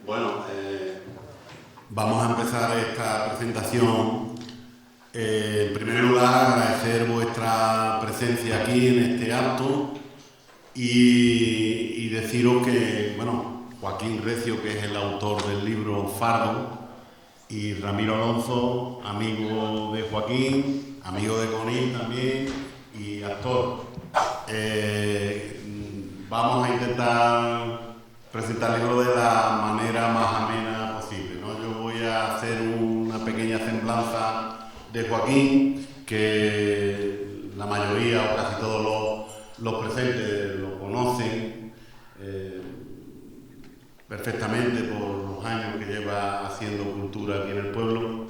Bueno, vamos a empezar esta presentación. En primer lugar, agradecer vuestra presencia aquí en este acto y deciros que, bueno, Joaquín Recio, que es el autor del libro Fardo, y Ramiro Alonso, amigo de Joaquín, amigo de Conil también y actor. Vamos a intentar presentar el libro de la manera más amena posible, ¿no? Yo voy a hacer una pequeña semblanza de Joaquín, que la mayoría o casi todos los presentes lo conocen perfectamente por los años que lleva haciendo cultura aquí en el pueblo.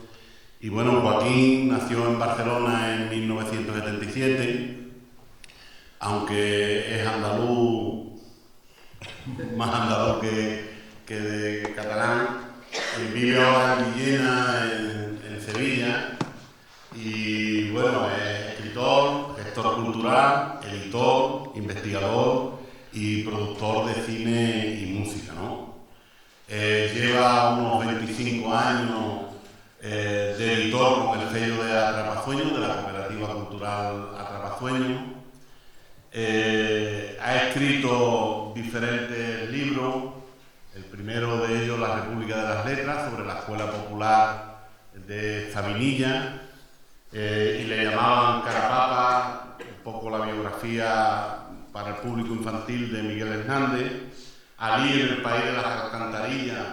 Y bueno, Joaquín nació en Barcelona en 1977, aunque es andaluz, más andaluz que de catalán. Vive ahora en Villena, en Sevilla, y bueno, es escritor, gestor cultural, editor, investigador y productor de cine y música, ¿no? Lleva unos 25 años de editor con el sello de Atrapasueños, de la Cooperativa Cultural Atrapasueños. Ha escrito diferentes libros, el primero de ellos, La República de las Letras, sobre la Escuela Popular de Zabinilla, y le llamaban Carapapa, un poco la biografía para el público infantil de Miguel Hernández. Alí en el país de las alcantarillas,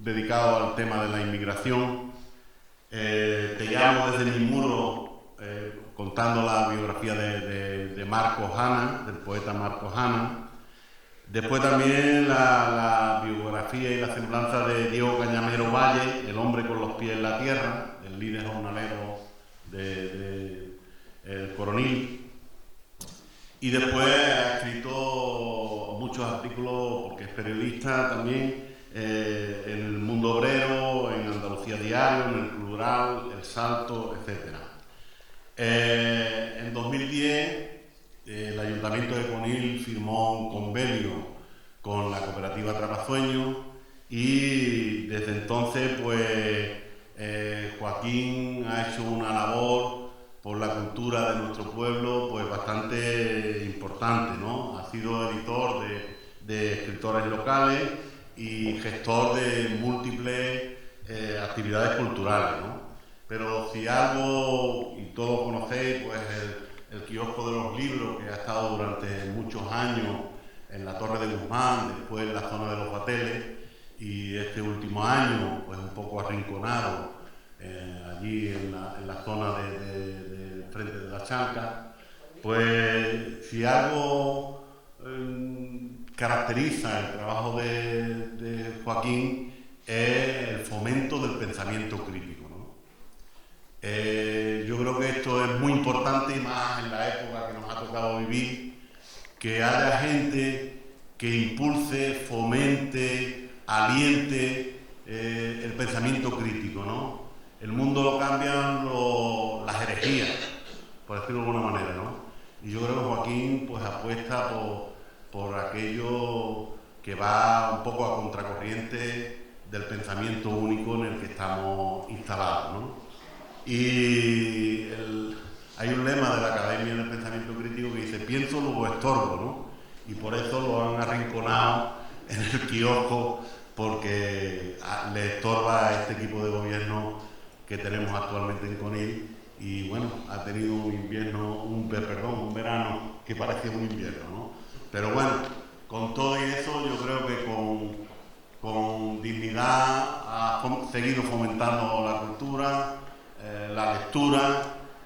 dedicado al tema de la inmigración. Te llamo desde mi muro, contando la biografía de Marcos Hanna, del poeta Marcos Hanna. Después también la biografía y la semblanza de Diego Cañamero Valle, el hombre con los pies en la tierra, el líder jornalero del Coronil. Y después ha escrito muchos artículos, porque es periodista también, en El Mundo Obrero, en Andalucía Diario, en El Plural, El Salto, etc. En 2010, el Ayuntamiento de Conil firmó un convenio con la Cooperativa Atrapasueños y desde entonces, pues, Joaquín ha hecho una labor por la cultura de nuestro pueblo, pues bastante importante, ¿no? Ha sido editor de escritores locales y gestor de múltiples actividades culturales, ¿no? Pero si algo, y todos conocéis, pues el kiosco de los libros, que ha estado durante muchos años en la Torre de Guzmán, después en la zona de los Bateles, y este último año, pues un poco arrinconado allí en la zona de frente de la Chanca. Pues si algo caracteriza el trabajo de Joaquín es el fomento del pensamiento crítico, ¿no? Yo creo que esto es muy importante, y más en la época que nos ha tocado vivir, que haya gente que impulse, fomente, aliente el pensamiento crítico, ¿no? El mundo lo cambian las herejías, por decirlo de alguna manera, ¿no? Y yo creo que Joaquín, pues, apuesta por aquello que va un poco a contracorriente del pensamiento único en el que estamos instalados, ¿no? Y hay un lema de la Academia del Pensamiento Crítico que dice: pienso, luego estorbo, ¿no? Y por eso lo han arrinconado en el kiosco, porque le estorba a este equipo de gobierno que tenemos actualmente en Conil. Y bueno, ha tenido un verano que parece un invierno, ¿no? Pero bueno, con todo eso, yo creo que con dignidad ha seguido fomentando la cultura, la lectura,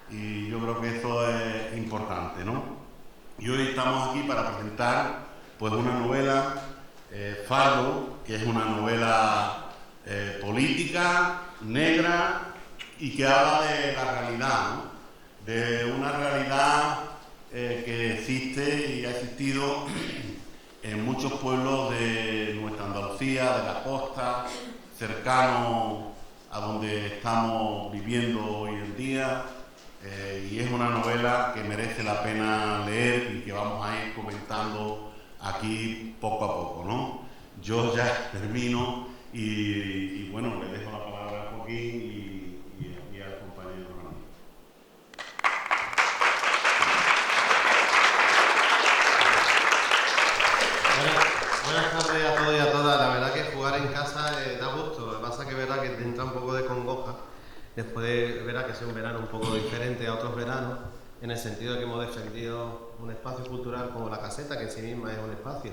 y yo creo que eso es importante, ¿no? Y hoy estamos aquí para presentar, pues, una novela, Fardo, que es una novela política, negra, y que habla de la realidad, ¿no? De una realidad que existe y ha existido en muchos pueblos de nuestra Andalucía, de la costa, cercano a donde estamos viviendo hoy en día, y es una novela que merece la pena leer y que vamos a ir comentando aquí poco a poco, ¿no? Yo ya termino y bueno, le dejo la palabra a Joaquín y al compañero Ramón. Buenas tardes a todos y a todas. La verdad que jugar en casa da gusto. Lo que pasa es que verá que te entra un poco de congoja. Después verá que sea un verano un poco diferente a otros veranos, en el sentido de que hemos defendido un espacio cultural como la caseta, que en sí misma es un espacio.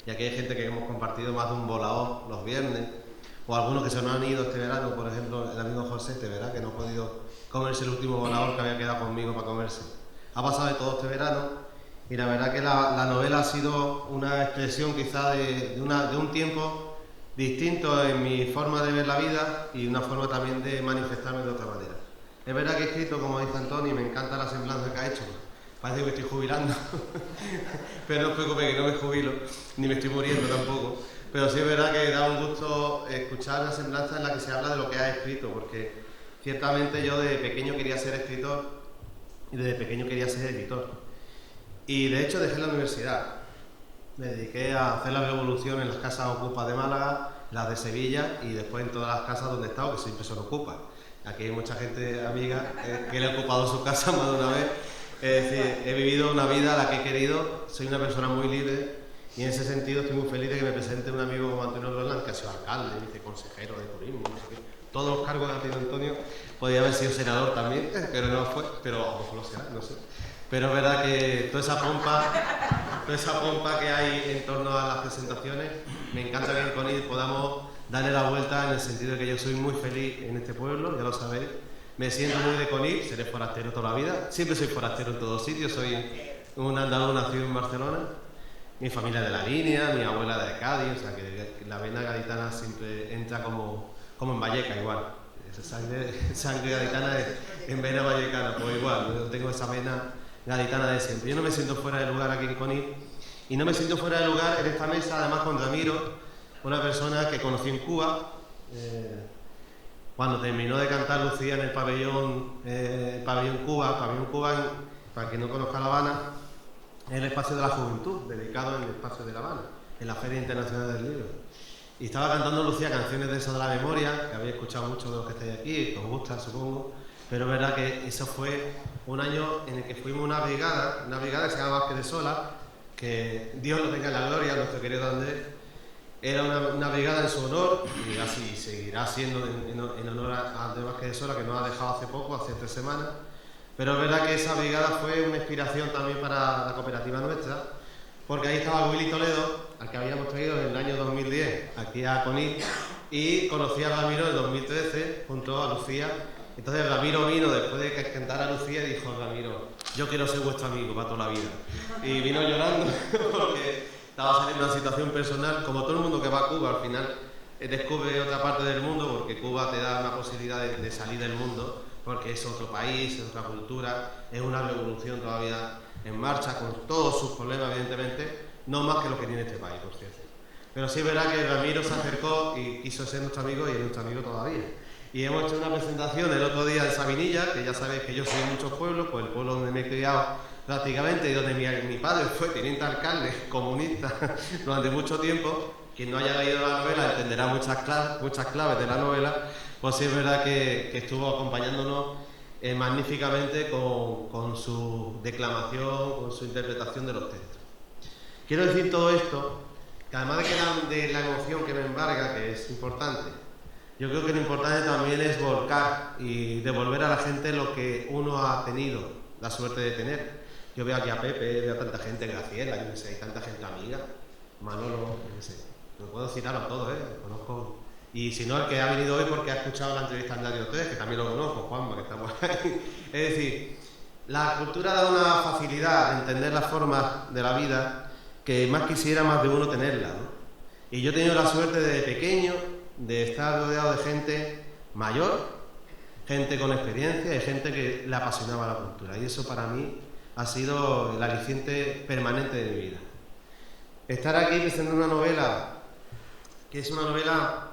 Y aquí hay gente que hemos compartido más de un volador los viernes, o algunos que se nos han ido este verano, por ejemplo, el amigo José, verá que no ha podido comerse el último volador que había quedado conmigo para comerse. Ha pasado de todo este verano. Y la verdad que la novela ha sido una expresión quizá de un tiempo distinto en mi forma de ver la vida y una forma también de manifestarme de otra manera. Es verdad que he escrito, como dice Antonio, y me encanta la semblanza que ha hecho. Parece que me estoy jubilando, pero no os preocupéis que no me jubilo, ni me estoy muriendo tampoco. Pero sí es verdad que da un gusto escuchar una semblanza en la que se habla de lo que has escrito, porque ciertamente yo de pequeño quería ser escritor y desde pequeño quería ser editor. Y de hecho dejé la universidad, me dediqué a hacer la revolución en las casas ocupas de Málaga, las de Sevilla y después en todas las casas donde he estado, que siempre son ocupas. Aquí hay mucha gente amiga que le ha ocupado su casa más de una vez. Es decir, he vivido una vida la que he querido, soy una persona muy libre y en ese sentido estoy muy feliz de que me presente un amigo como Antonio Roland, que ha sido alcalde, viceconsejero de turismo, no sé qué. Todos los cargos que ha tenido Antonio, podía haber sido senador también, pero no fue, pero a lo mejor lo será, no sé. Pero es verdad que toda esa pompa que hay en torno a las presentaciones, me encanta que en Conil podamos darle la vuelta en el sentido de que yo soy muy feliz en este pueblo, ya lo sabéis. Me siento muy de Conil, seré forastero toda la vida, siempre soy forastero en todos sitios, soy un andaluz nacido en Barcelona, mi familia de la línea, mi abuela de Cádiz, o sea que la vena gaditana siempre entra como en Valleca igual. Sangre gaditana en vena vallecana, pues igual, yo tengo esa vena gaditana de siempre. Yo no me siento fuera de lugar aquí en Conil y no me siento fuera de lugar en esta mesa, además con Ramiro, una persona que conocí en Cuba, cuando terminó de cantar Lucía en el pabellón Cuba, para quien no conozca La Habana, es el espacio de la juventud, dedicado en el espacio de La Habana, en la Feria Internacional del Libro. Y estaba cantando Lucía canciones de eso de la memoria, que habéis escuchado muchos de los que estáis aquí, que os gusta supongo, pero es verdad que eso fue un año en el que fuimos una brigada que se llama Vázquez de Sola, que Dios lo tenga en la gloria, nuestro querido Andrés. Era una brigada en su honor y así seguirá siendo en honor a Andrés Vázquez de Sola, que nos ha dejado hace poco, hace 3 semanas. Pero es verdad que esa brigada fue una inspiración también para la cooperativa nuestra, porque ahí estaba Willy Toledo, al que habíamos traído en el año 2010 aquí a Conil, y conocí a Ramiro en 2013 junto a Lucía. Entonces Ramiro vino después de que cantara Lucía y dijo: Ramiro, yo quiero ser vuestro amigo para toda la vida. Y vino llorando porque estaba saliendo una situación personal, como todo el mundo que va a Cuba al final descubre otra parte del mundo, porque Cuba te da una posibilidad de salir del mundo, porque es otro país, es otra cultura, es una revolución todavía en marcha, con todos sus problemas evidentemente, no más que lo que tiene este país, por cierto. Pero sí es verdad que Ramiro se acercó y quiso ser nuestro amigo y es nuestro amigo todavía. Y hemos hecho una presentación el otro día en Sabinilla, que ya sabéis que yo soy de muchos pueblos, pues el pueblo donde me he criado prácticamente y donde mi padre fue teniente alcalde comunista durante mucho tiempo. Quien no haya leído la novela entenderá muchas claves de la novela, pues sí es verdad que estuvo acompañándonos magníficamente con su declamación, con su interpretación de los textos. Quiero decir todo esto, que además de la emoción que me embarga, que es importante, yo creo que lo importante también es volcar y devolver a la gente lo que uno ha tenido la suerte de tener. Yo veo aquí a Pepe, veo a tanta gente, Graciela, yo no sé, hay tanta gente amiga, Manolo, no sé, no puedo citarlo a todos, conozco. Y si no, el que ha venido hoy porque ha escuchado la entrevista en Radio 3, que también lo conozco, Juanma, que está por ahí. Es decir, la cultura da una facilidad de entender las formas de la vida que más quisiera más de uno tenerla, ¿no? Y yo he tenido la suerte desde pequeño de estar rodeado de gente mayor, gente con experiencia y gente que le apasionaba la cultura. Y eso para mí ha sido el aliciente permanente de mi vida. Estar aquí presentando una novela, que es una novela,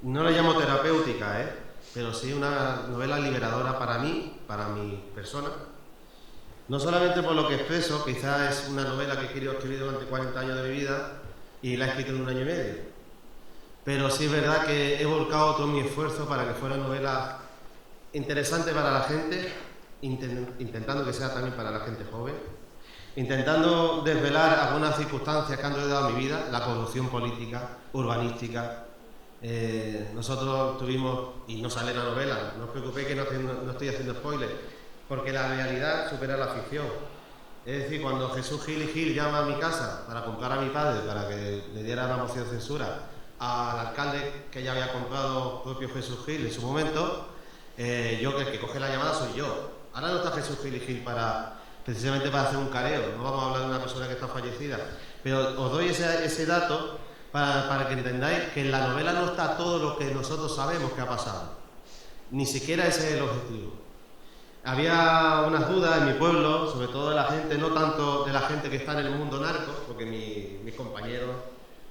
no la llamo terapéutica, pero sí una novela liberadora para mí, para mi persona. No solamente por lo que expreso, quizás es una novela que he querido escribir durante 40 años de mi vida y la he escrito en 1 año y medio. pero sí es verdad que he volcado todo mi esfuerzo para que fuera novela interesante para la gente, intentando que sea también para la gente joven, intentando desvelar algunas circunstancias que han rodeado mi vida, la corrupción política, urbanística. Nosotros tuvimos, y no sale la novela, no os preocupéis que no estoy haciendo spoilers, porque la realidad supera la ficción. Es decir, cuando Jesús Gil y Gil llama a mi casa para comprar a mi padre, para que le diera la moción de censura al alcalde que ya había comprado propio Jesús Gil en su momento, yo, el que coge la llamada soy yo. Ahora no está Jesús Gil y Gil precisamente para hacer un careo, no vamos a hablar de una persona que está fallecida, pero os doy ese dato para que entendáis que en la novela no está todo lo que nosotros sabemos que ha pasado, ni siquiera ese es el objetivo. Había unas dudas en mi pueblo, sobre todo de la gente, no tanto de la gente que está en el mundo narco, porque mis compañeros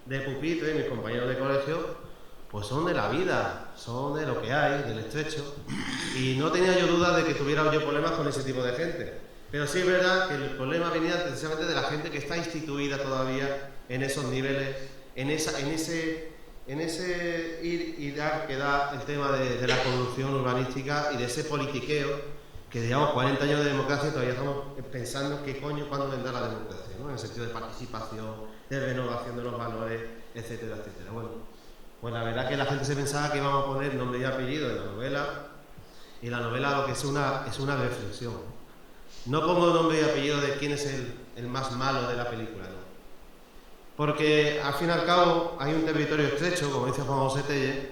de pupitre, mis compañeros de colegio, pues son de la vida, son de lo que hay, del estrecho, y no tenía yo dudas de que tuviera yo problemas con ese tipo de gente. Pero sí es verdad que el problema venía precisamente de la gente que está instituida todavía en esos niveles, en ese ir y dar que da el tema de la corrupción urbanística y de ese politiqueo que llevamos 40 años de democracia y todavía estamos pensando qué coño, cuándo vendrá la democracia, ¿no? En el sentido de participación, de renovación de los valores, etcétera, etcétera. Bueno, pues la verdad que la gente se pensaba que íbamos a poner nombre y apellido en la novela, y la novela lo que es una reflexión. No pongo nombre y apellido de quién es el más malo de la película, ¿no? Porque al fin y al cabo hay un territorio estrecho, como dice Juan José Tellez,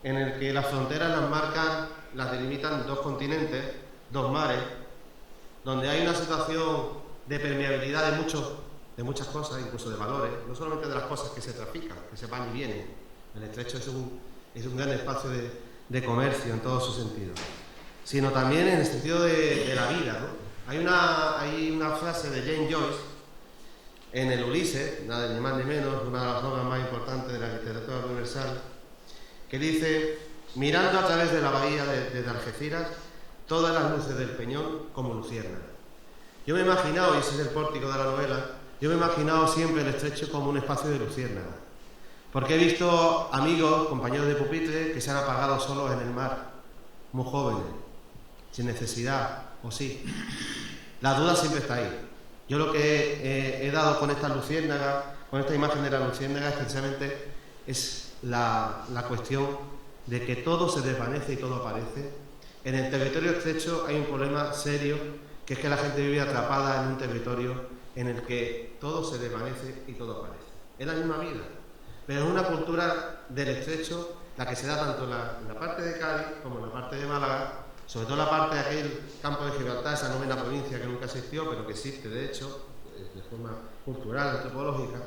en el que las fronteras las marcan, las delimitan dos continentes, dos mares, donde hay una situación de permeabilidad de muchas cosas, incluso de valores, no solamente de las cosas que se trafican, que se van y vienen. El estrecho es un gran espacio de comercio en todo su sentido, sino también en el sentido de la vida, ¿no? Hay una frase de James Joyce en el Ulises, nada ni más ni menos, una de las obras más importantes de la literatura universal, que dice: mirando a través de la bahía de Algeciras, todas las luces del Peñón como luciérnagas. Yo me he imaginado, y ese es el pórtico de la novela, yo me he imaginado siempre el estrecho como un espacio de luciérnagas, porque he visto amigos, compañeros de pupitre, que se han apagado solos en el mar, muy jóvenes, sin necesidad, o sí. La duda siempre está ahí. Yo lo que he dado con esta luciérnaga, con esta imagen de la luciérnaga, precisamente es la cuestión de que todo se desvanece y todo aparece. En el territorio estrecho hay un problema serio, que es que la gente vive atrapada en un territorio en el que todo se desvanece y todo aparece. Es la misma vida, pero es una cultura del estrecho la que se da tanto en la parte de Cádiz como en la parte de Málaga, sobre todo la parte de aquel campo de Gibraltar, esa novena provincia que nunca existió, pero que existe de hecho, de forma cultural, antropológica.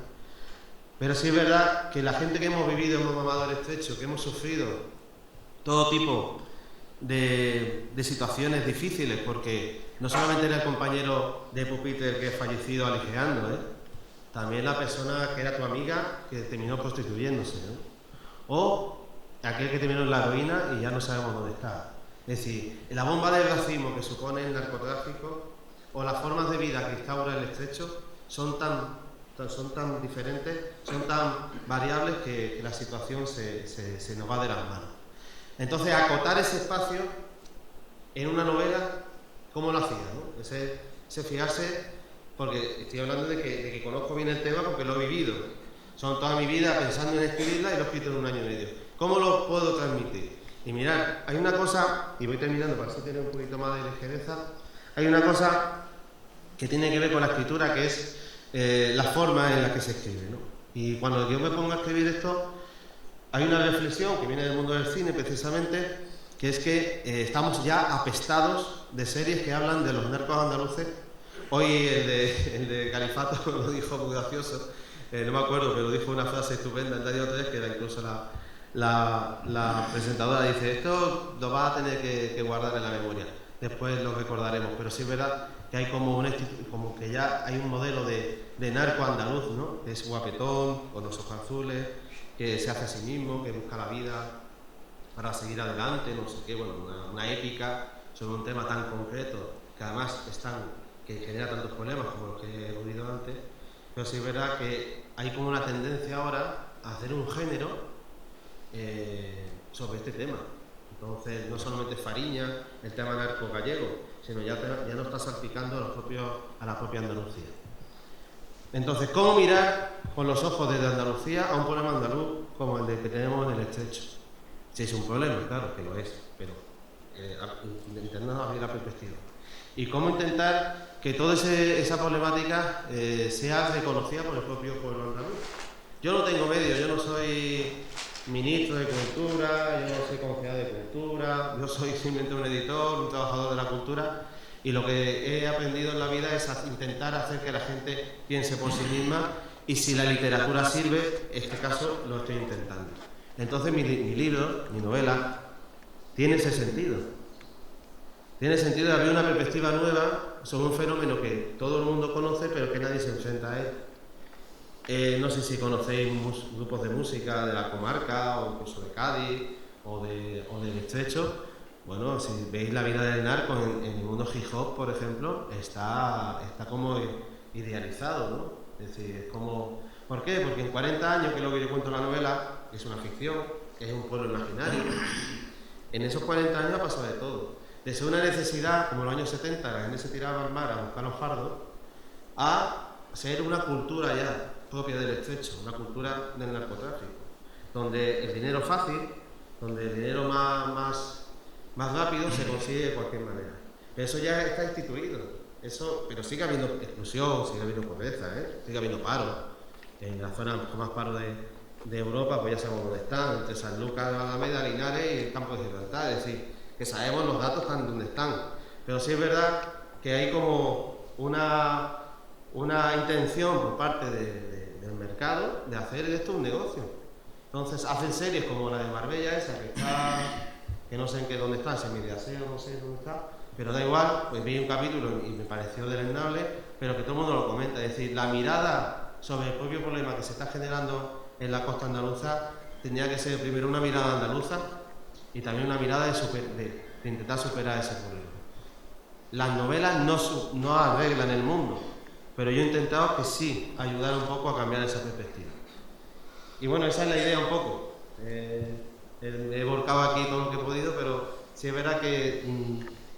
Pero sí es verdad que la gente que hemos vivido, hemos mamado el estrecho, que hemos sufrido todo tipo de situaciones difíciles, porque no solamente era el compañero de pupitre el que ha fallecido aligeando, también la persona que era tu amiga que terminó prostituyéndose, ¿no? O aquel que terminó en la heroína y ya no sabemos dónde está. Es decir, la bomba de racismo que supone el narcotráfico o las formas de vida que instaura el estrecho son tan diferentes, son tan variables que la situación se nos va de las manos. Entonces, acotar ese espacio en una novela, ¿cómo lo hacía, no? Ese fijarse, porque estoy hablando de que conozco bien el tema porque lo he vivido. Son toda mi vida pensando en escribirla y lo he escrito en 1 año y medio. ¿Cómo lo puedo transmitir? Y mirad, hay una cosa, y voy terminando para así tener un poquito más de ligereza, hay una cosa que tiene que ver con la escritura, que es la forma en la que se escribe, ¿no? Y cuando yo me pongo a escribir esto, hay una reflexión que viene del mundo del cine precisamente, que es que estamos ya apestados de series que hablan de los narcos andaluces. Hoy el de Califato lo dijo muy gracioso, no me acuerdo, pero dijo una frase estupenda en Radio 3, que era incluso la presentadora, dice: esto lo vas a tener que guardar en la memoria, después lo recordaremos. Pero sí es verdad que hay como que ya hay un modelo de narco andaluz, ¿no? Que es guapetón, con los ojos azules, que se hace a sí mismo, que busca la vida para seguir adelante, no sé qué, bueno, una épica sobre un tema tan concreto, que además que genera tantos problemas como los que he oído antes. Pero sí es verdad que hay como una tendencia ahora a hacer un género sobre este tema. Entonces, no solamente Fariña, el tema narco gallego, sino ya nos está salpicando a la propia Andalucía. Entonces, ¿cómo mirar con los ojos desde Andalucía a un problema andaluz como el que tenemos en el Estrecho? Si es un problema, claro que lo es, pero intentando abrir la perspectiva. Y cómo intentar que toda esa problemática sea reconocida por el propio pueblo andaluz. Yo no tengo medios, yo no soy ministro de Cultura, yo no soy concejal de Cultura, yo soy simplemente un editor, un trabajador de la cultura, y lo que he aprendido en la vida es intentar hacer que la gente piense por sí misma, y si la literatura sirve, en este caso lo estoy intentando. Entonces mi libro, mi novela, tiene ese sentido. Tiene sentido de abrir una perspectiva nueva sobre un fenómeno que todo el mundo conoce, pero que nadie se enfrenta a él. No sé si conocéis grupos de música de la comarca, o incluso de Cádiz, o del Estrecho. Bueno, si veis la vida del narco en el mundo hip hop, por ejemplo, está como idealizado, ¿no? Es decir, es como... ¿Por qué? Porque en 40 años, que es lo que yo cuento en la novela, que es una ficción, que es un pueblo imaginario, en esos 40 años ha pasado de todo. Desde una necesidad, como en los años 70, la gente se tiraba al mar a buscar los fardos, a ser una cultura ya propia del Estrecho, una cultura del narcotráfico, donde el dinero fácil, donde el dinero más rápido se consigue de cualquier manera. Pero eso ya está instituido, pero sigue habiendo exclusión, sigue habiendo pobreza, sigue habiendo paro. En la zona con más paro de Europa, pues ya sabemos dónde están, entre Sanlúcar, Alameda, Linares y el campo de Gibraltar, es decir, que sabemos los datos están donde están. Pero sí es verdad que hay como una intención por parte del mercado de hacer esto un negocio. Entonces hacen series como la de Marbella, esa que no sé en dónde está, si en Mediaset o no sé dónde está, pero da igual, pues vi un capítulo y me pareció deleznable, pero que todo el mundo lo comenta. Es decir, la mirada sobre el propio problema que se está generando en la costa andaluza tendría que ser primero una mirada andaluza y también una mirada de intentar superar ese problema. Las novelas no arreglan el mundo, pero yo he intentado que sí ayudar un poco a cambiar esa perspectiva. Y bueno, esa es la idea un poco. He volcado aquí todo lo que he podido, pero sí es verdad que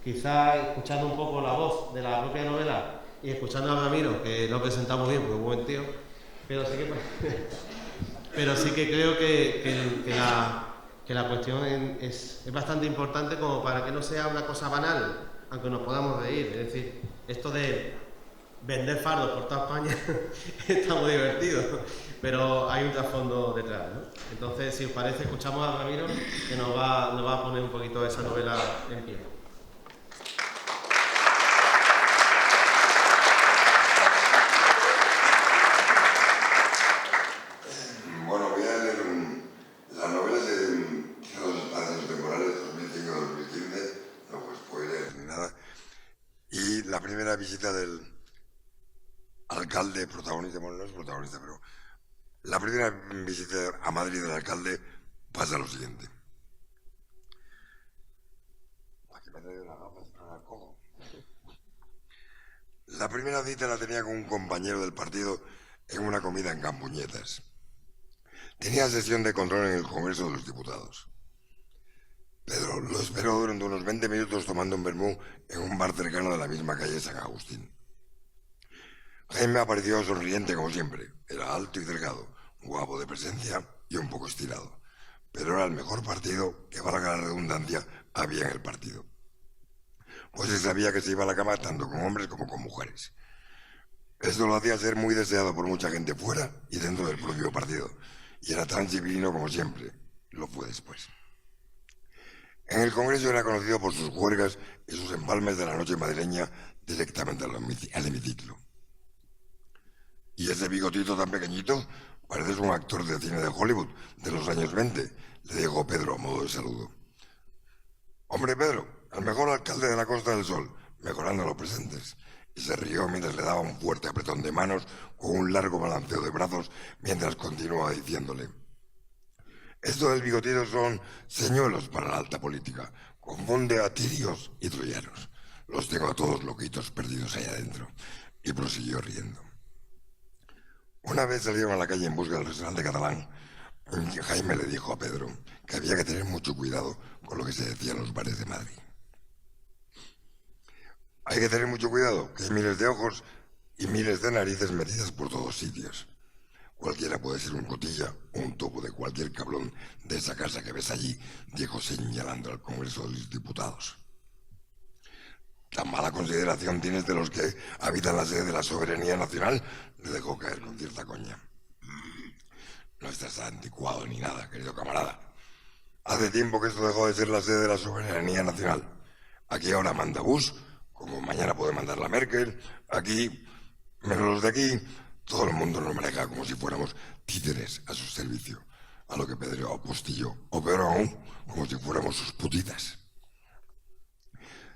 quizá escuchando un poco la voz de la propia novela y escuchando a Ramiro, que lo presentamos bien porque es un buen tío, pero sí que creo que la cuestión es bastante importante como para que no sea una cosa banal, aunque nos podamos reír. Es decir, esto de vender fardos por toda España está muy divertido, pero hay un trasfondo detrás, ¿no? Entonces, si os parece, escuchamos a Ramiro, que nos va a poner un poquito esa novela en pie. Bueno, voy a leer las novelas de los espacios temporales 2005-2015, no pues spoiler ni nada. Y la primera visita del alcalde protagonista, bueno, no es protagonista, pero la primera visita a Madrid del alcalde pasa lo siguiente. Aquí me traigo las gafas para el cojo. La primera cita la tenía con un compañero del partido en una comida en Campuñetas. Tenía sesión de control en el Congreso de los Diputados. Pedro lo esperó durante unos 20 minutos tomando un vermú en un bar cercano de la misma calle San Agustín. Jaime apareció sonriente como siempre. Era alto y delgado, guapo de presencia y un poco estirado. Pero era el mejor partido que, valga la redundancia, había en el partido. Pues se sabía que se iba a la cama tanto con hombres como con mujeres. Esto lo hacía ser muy deseado por mucha gente fuera y dentro del propio partido. Y era tan civilino como siempre. Lo fue después. En el Congreso era conocido por sus juergas y sus empalmes de la noche madrileña directamente al hemiciclo. ¿Y ese bigotito tan pequeñito? Pareces un actor de cine de Hollywood de los años 20, le dijo Pedro a modo de saludo. Hombre, Pedro, el mejor alcalde de la Costa del Sol, mejorando los presentes. Y se rió mientras le daba un fuerte apretón de manos con un largo balanceo de brazos mientras continuaba diciéndole: esto del bigotito son señuelos para la alta política. Confunde a tirios y troyanos. Los tengo a todos loquitos perdidos ahí adentro. Y prosiguió riendo. Una vez salieron a la calle en busca del restaurante catalán, Jaime le dijo a Pedro que había que tener mucho cuidado con lo que se decía en los bares de Madrid. Hay que tener mucho cuidado, que hay miles de ojos y miles de narices metidas por todos sitios. Cualquiera puede ser un cotilla o un topo de cualquier cabrón de esa casa que ves allí, dijo señalando al Congreso de los Diputados. ¿Tan mala consideración tienes de los que habitan la sede de la soberanía nacional?, le dejó caer con cierta coña. No estás anticuado ni nada, querido camarada. Hace tiempo que esto dejó de ser la sede de la soberanía nacional. Aquí ahora manda Bush, como mañana puede mandar la Merkel. Aquí, menos los de aquí, todo el mundo nos maneja como si fuéramos títeres a su servicio. A lo que Pedro apostilló, o peor aún, como si fuéramos sus putitas.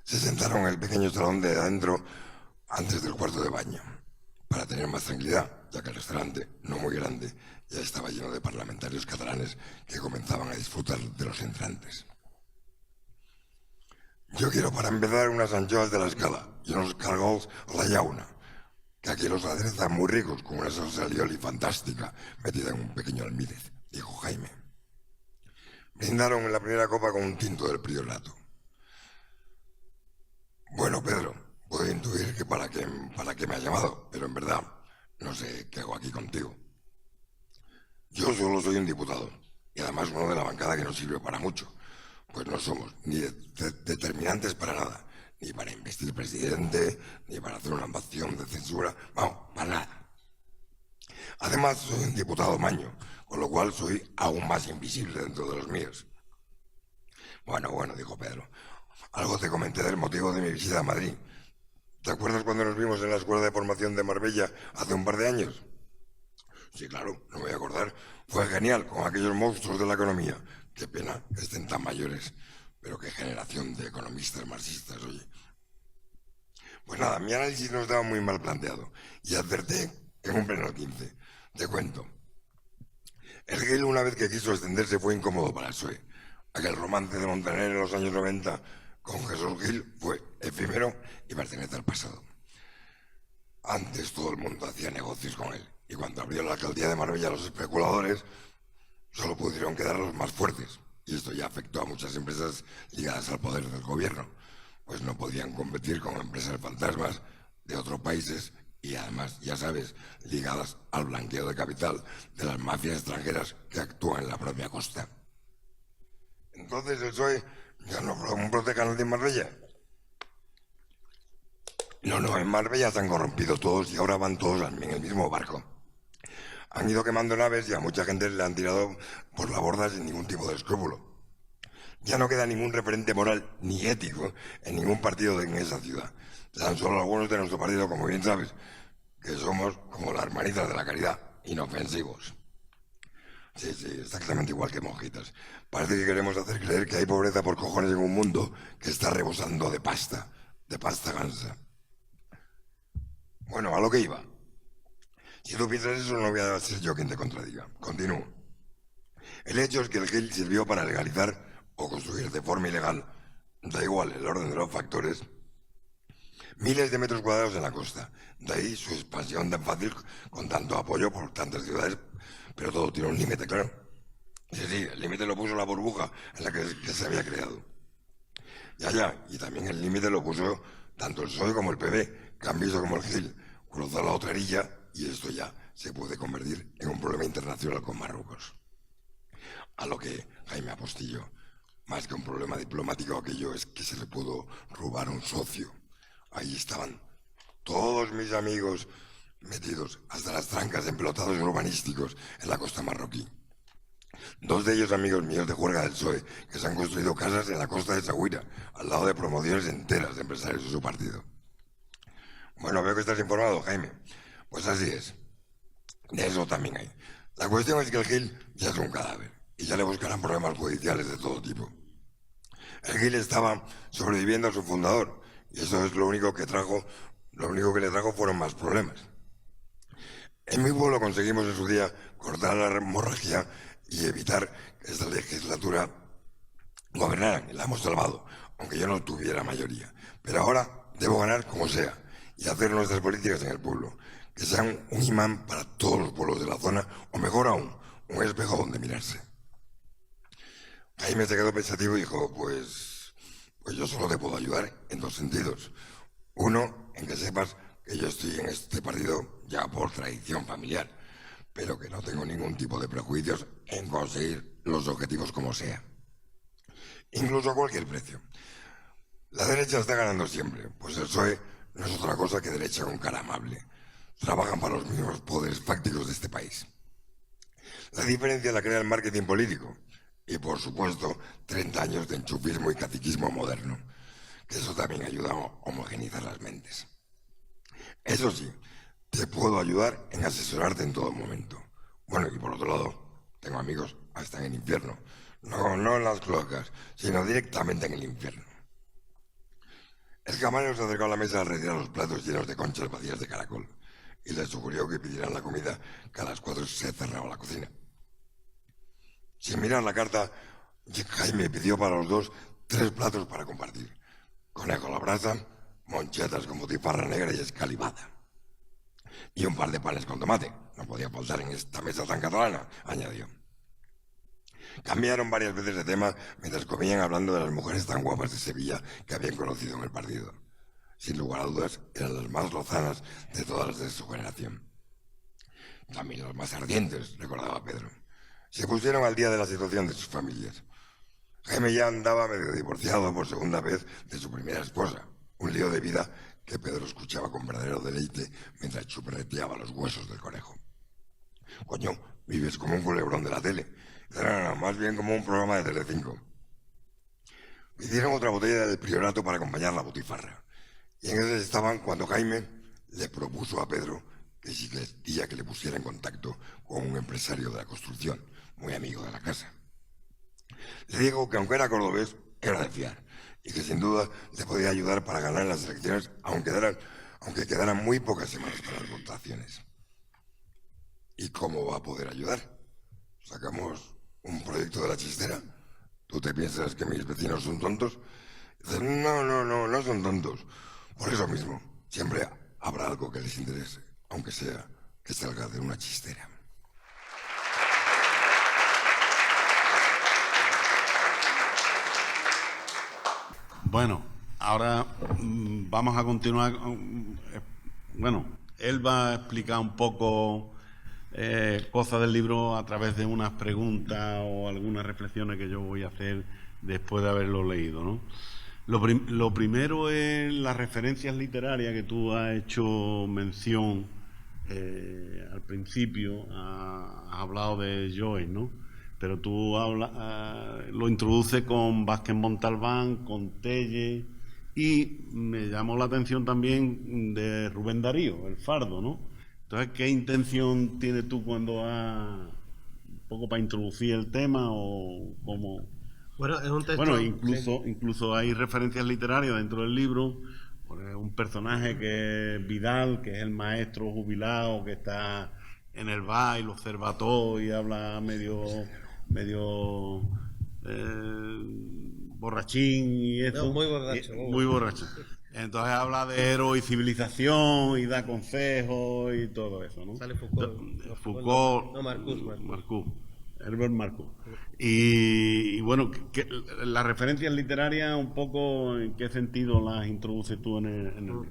Se sentaron en el pequeño salón de adentro antes del cuarto de baño, para tener más tranquilidad, ya que el restaurante, no muy grande, ya estaba lleno de parlamentarios catalanes que comenzaban a disfrutar de los entrantes. Yo quiero para empezar unas anchoas de la Escala y unos cargols a la llauna, que aquí los aderezan muy ricos con una salsa alioli fantástica metida en un pequeño almídez, dijo Jaime. Brindaron en la primera copa con un tinto del Priorato. Bueno, Pedro, puedo intuir que para qué me has llamado, pero en verdad no sé qué hago aquí contigo. Yo solo soy un diputado, y además uno de la bancada que no sirve para mucho, pues no somos ni determinantes para nada, ni para investir presidente, ni para hacer una moción de censura, vamos, para nada. Además, soy un diputado maño, con lo cual soy aún más invisible dentro de los míos. Bueno, dijo Pedro. Algo te comenté del motivo de mi visita a Madrid. ¿Te acuerdas cuando nos vimos en la Escuela de Formación de Marbella hace un par de años? Sí, claro, no me voy a acordar. Fue genial con aquellos monstruos de la economía. Qué pena que estén tan mayores. Pero qué generación de economistas marxistas, oye. Pues nada, mi análisis no estaba muy mal planteado. Y acerté en un pleno 15. Te cuento. El GIL, una vez que quiso extenderse, fue incómodo para el PSOE. Aquel romance de Montaner en los años 90 con Jesús Gil fue efímero y pertenece al pasado. Antes todo el mundo hacía negocios con él, y cuando abrió la alcaldía de Marbella los especuladores solo pudieron quedar los más fuertes, y esto ya afectó a muchas empresas ligadas al poder del gobierno, pues no podían competir con empresas fantasmas de otros países y además, ya sabes, ligadas al blanqueo de capital de las mafias extranjeras que actúan en la propia costa. Entonces el PSOE ya no protege a nadie en Marbella. No, en Marbella se han corrompido todos y ahora van todos en el mismo barco. Han ido quemando naves y a mucha gente le han tirado por la borda sin ningún tipo de escrúpulo. Ya no queda ningún referente moral ni ético en ningún partido en esa ciudad. Tan solo algunos de nuestro partido, como bien sabes, que somos como las hermanitas de la caridad, inofensivos. Sí, exactamente igual que monjitas. Parece que queremos hacer creer que hay pobreza por cojones en un mundo que está rebosando de pasta gansa. Bueno, a lo que iba. Si tú piensas eso, no voy a ser yo quien te contradiga. Continúo. El hecho es que el GIL sirvió para legalizar o construir de forma ilegal, da igual el orden de los factores, miles de metros cuadrados en la costa. De ahí su expansión tan fácil con tanto apoyo por tantas ciudades. Pero todo tiene un límite, claro. Sí, el límite lo puso la burbuja en la que se había creado. Ya, y también el límite lo puso tanto el PSOE como el PP, que han visto como el GIL cruzó la otra orilla y esto ya se puede convertir en un problema internacional con Marruecos. A lo que Jaime apostilló, más que un problema diplomático, aquello es que se le pudo robar un socio. Ahí estaban todos mis amigos metidos hasta las trancas en pelotados urbanísticos en la costa marroquí. 2 de ellos amigos míos de juerga del PSOE, que se han construido casas en la costa de Sagüira, al lado de promociones enteras de empresarios de su partido. Bueno, veo que estás informado, Jaime. Pues así es. De eso también hay. La cuestión es que el GIL ya es un cadáver y ya le buscarán problemas judiciales de todo tipo. El GIL estaba sobreviviendo a su fundador y eso es lo único que le trajo fueron más problemas. En mi pueblo conseguimos en su día cortar la hemorragia y evitar que esta legislatura gobernara, y la hemos salvado, aunque yo no tuviera mayoría. Pero ahora debo ganar como sea y hacer nuestras políticas en el pueblo, que sean un imán para todos los pueblos de la zona, o mejor aún, un espejo donde mirarse. Jaime se quedó pensativo y dijo, pues yo solo te puedo ayudar en dos sentidos. Uno, en que sepas que yo estoy en este partido ya por tradición familiar, pero que no tengo ningún tipo de prejuicios en conseguir los objetivos como sea, incluso a cualquier precio. La derecha está ganando siempre, pues el PSOE no es otra cosa que derecha con cara amable. Trabajan para los mismos poderes fácticos de este país. La diferencia la crea el marketing político y, por supuesto, 30 años de enchufismo y caciquismo moderno, que eso también ayuda a homogeneizar las mentes. Eso sí, te puedo ayudar en asesorarte en todo momento. Bueno, y por otro lado, tengo amigos hasta en el infierno. No en las cloacas, sino directamente en el infierno. El camarero se acercó a la mesa al retirar los platos llenos de conchas vacías de caracol y les sugirió que pidieran la comida, que a las 4 se cerraba la cocina. Sin mirar la carta, Jaime pidió para los dos 3 platos para compartir: conejo a la brasa, monchetas con butifarra negra y escalivada, y un par de panes con tomate. No podía faltar en esta mesa tan catalana, añadió. Cambiaron varias veces de tema mientras comían, hablando de las mujeres tan guapas de Sevilla que habían conocido en el partido. Sin lugar a dudas, eran las más lozanas de todas las de su generación. También las más ardientes, recordaba Pedro. Se pusieron al día de la situación de sus familias. Jaime ya andaba medio divorciado por segunda vez de su primera esposa, un lío de vida que Pedro escuchaba con verdadero deleite mientras chuperreteaba los huesos del conejo. Coño, vives como un culebrón de la tele. No, más bien como un programa de Telecinco. Pidieron otra botella del Priorato para acompañar la butifarra. Y en ese estaban cuando Jaime le propuso a Pedro que si quería que le pusiera en contacto con un empresario de la construcción, muy amigo de la casa. Le dijo que aunque era cordobés, era de fiar, y que sin duda le podía ayudar para ganar las elecciones, aunque quedaran muy pocas semanas para las votaciones. ¿Y cómo va a poder ayudar? Sacamos un proyecto de la chistera. ¿Tú te piensas que mis vecinos son tontos? Dices, no son tontos. Por eso mismo, siempre habrá algo que les interese, aunque sea que salga de una chistera. Bueno, ahora vamos a continuar. Bueno, él va a explicar un poco cosas del libro a través de unas preguntas o algunas reflexiones que yo voy a hacer después de haberlo leído, ¿no? Lo primero es las referencias literarias que tú has hecho mención al principio. Has hablado de Joyce, ¿no? Pero tú lo introduces con Vázquez Montalbán, con Telle, y me llamó la atención también de Rubén Darío, El Fardo, ¿no? Entonces, ¿qué intención tienes tú cuando un poco para introducir el tema o cómo? Bueno, es un texto... Bueno, incluso hay referencias literarias dentro del libro. Un personaje que es Vidal, que es el maestro jubilado que está en el bar y lo observa todo y habla medio borrachín y eso. No, muy borracho. Muy borracho. Entonces habla de héroe y civilización y da consejos y todo eso, ¿no? Sale Foucault. Foucault. Marcus. Herbert Marcus. Y bueno, las referencias literarias, un poco, ¿en qué sentido las introduces tú en el libro?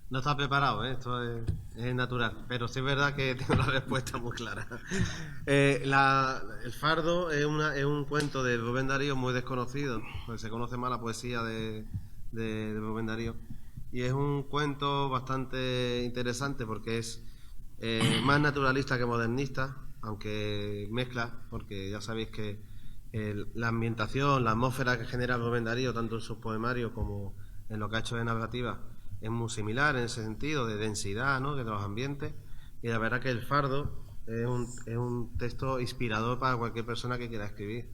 No está preparado, esto es natural, pero sí es verdad que tengo la respuesta muy clara. El Fardo es un cuento de Rubén Darío muy desconocido, porque se conoce más la poesía de Rubén Darío, y es un cuento bastante interesante porque es más naturalista que modernista, aunque mezcla, porque ya sabéis que la ambientación, la atmósfera que genera Rubén Darío, tanto en sus poemarios como en lo que ha hecho de narrativa, es muy similar en ese sentido de densidad, ¿no?, de los ambientes, y la verdad que El Fardo es un texto inspirador para cualquier persona que quiera escribir.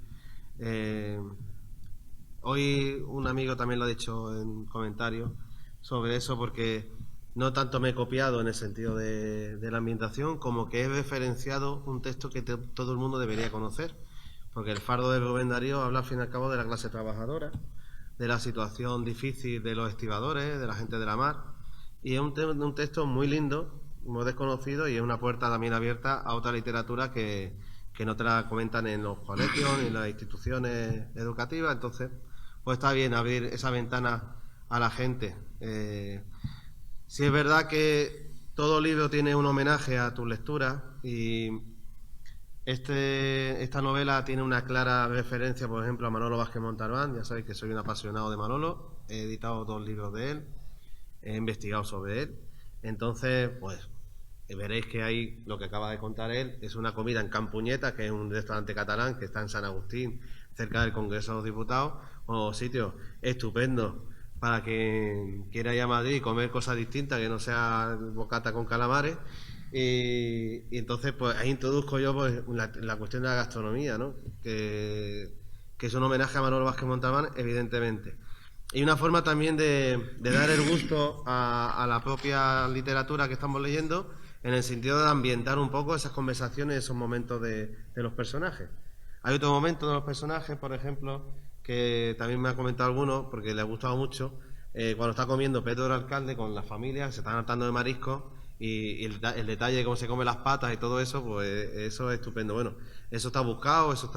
Hoy un amigo también lo ha dicho en comentarios sobre eso, porque no tanto me he copiado en el sentido de la ambientación, como que he referenciado un texto que todo el mundo debería conocer, porque El Fardo de Rubén Darío habla al fin y al cabo de la clase trabajadora, de la situación difícil de los estibadores, de la gente de la mar, y es un texto muy lindo, muy desconocido, y es una puerta también abierta a otra literatura que que no te la comentan en los colegios ni en las instituciones educativas. Entonces, pues está bien abrir esa ventana a la gente. Sí es verdad que todo libro tiene un homenaje a tus lecturas y esta novela tiene una clara referencia, por ejemplo, a Manolo Vázquez Montalbán. Ya sabéis que soy un apasionado de Manolo, he editado 2 libros de él, he investigado sobre él. Entonces, pues veréis que ahí lo que acaba de contar él es una comida en Campuñeta, que es un restaurante catalán que está en San Agustín, cerca del Congreso de los Diputados, un sitio estupendo para que quiera ir a Madrid y comer cosas distintas, que no sea bocata con calamares. Y entonces pues ahí introduzco yo pues la cuestión de la gastronomía, ¿no? Que es un homenaje a Manolo Vázquez Montalbán, evidentemente. Y una forma también de dar el gusto a la propia literatura que estamos leyendo, en el sentido de ambientar un poco esas conversaciones, esos momentos de los personajes. Hay otro momento de los personajes, por ejemplo, que también me ha comentado alguno, porque le ha gustado mucho, cuando está comiendo Pedro el alcalde con la familia, se están hartando de mariscos, y el detalle de cómo se come las patas y todo eso, pues eso es estupendo. Bueno, eso está buscado, eso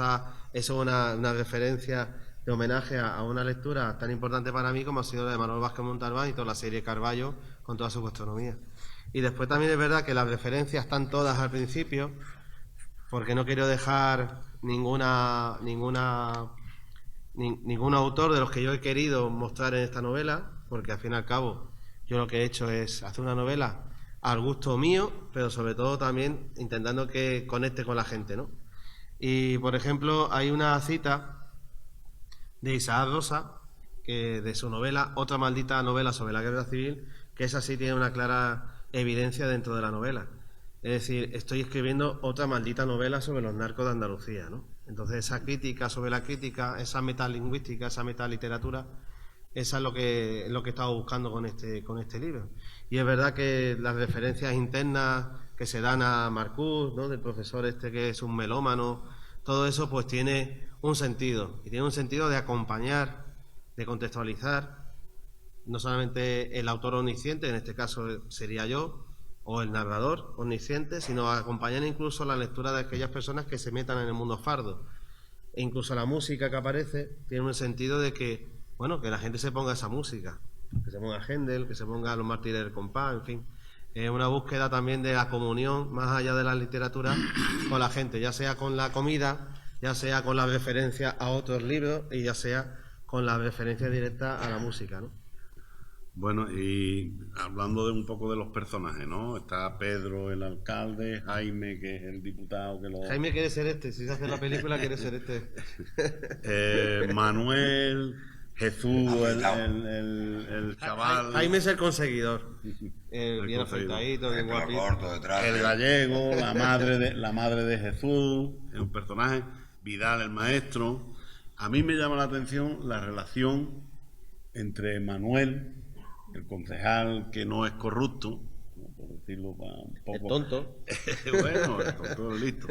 es una referencia de homenaje a una lectura tan importante para mí como ha sido la de Manuel Vázquez Montalbán y toda la serie Carballo con toda su gastronomía. Y después también es verdad que las referencias están todas al principio, porque no quiero dejar ningún autor de los que yo he querido mostrar en esta novela, porque al fin y al cabo yo lo que he hecho es hacer una novela al gusto mío, pero sobre todo también intentando que conecte con la gente, ¿no? Y por ejemplo hay una cita de Isaac Rosa, que de su novela, otra maldita novela sobre la guerra civil, que esa sí tiene una clara evidencia dentro de la novela. Es decir, estoy escribiendo otra maldita novela sobre los narcos de Andalucía, ¿no? Entonces esa crítica sobre la crítica, esa metalingüística, esa metaliteratura, esa es lo que he estado buscando con este libro. Y es verdad que las referencias internas que se dan a Marcús, ¿no?, del profesor que es un melómano, todo eso pues tiene un sentido, y tiene un sentido de acompañar, de contextualizar, no solamente el autor omnisciente, en este caso sería yo, o el narrador omnisciente, sino acompañar incluso la lectura de aquellas personas que se metan en el mundo fardo. E incluso la música que aparece tiene un sentido de que, bueno, que la gente se ponga esa música, que se ponga Händel, que se ponga Los Mártires del Compás, en fin. Es una búsqueda también de la comunión, más allá de la literatura, con la gente, ya sea con la comida, ya sea con la referencia a otros libros y ya sea con la referencia directa a la música, ¿no? Bueno, y hablando de un poco de los personajes, ¿no? Está Pedro, el alcalde, Jaime, que es el diputado que lo... Jaime quiere ser si se hace la película quiere ser Manuel, Jesús, el chaval... Jaime es el conseguidor. Bien afeitadito, bien guapito. El gallego, la madre de Jesús, es un personaje, Vidal, el maestro. A mí me llama la atención la relación entre Manuel, el concejal que no es corrupto, por decirlo un poco... El tonto. Bueno, el tonto es listo.